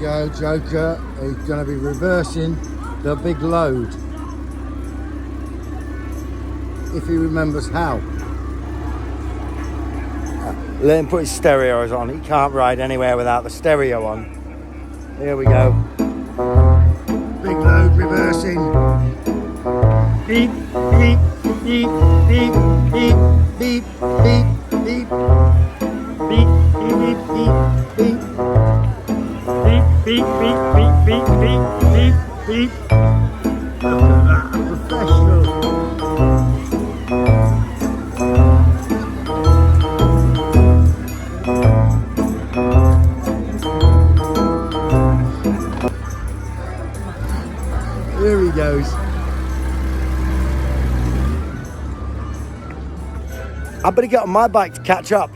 go, Joker. He's going to be reversing the big load. If he remembers how. Let him put his stereos on. He can't ride anywhere without the stereo on. Here we go. Big load reversing. Beep, beep, beep, beep, beep, beep, beep, beep. Beep, beep, beep, beep, beep, beep, beep, beep, beep, beep, beep. Look at that, professional. Here he goes. I better get on my bike to catch up.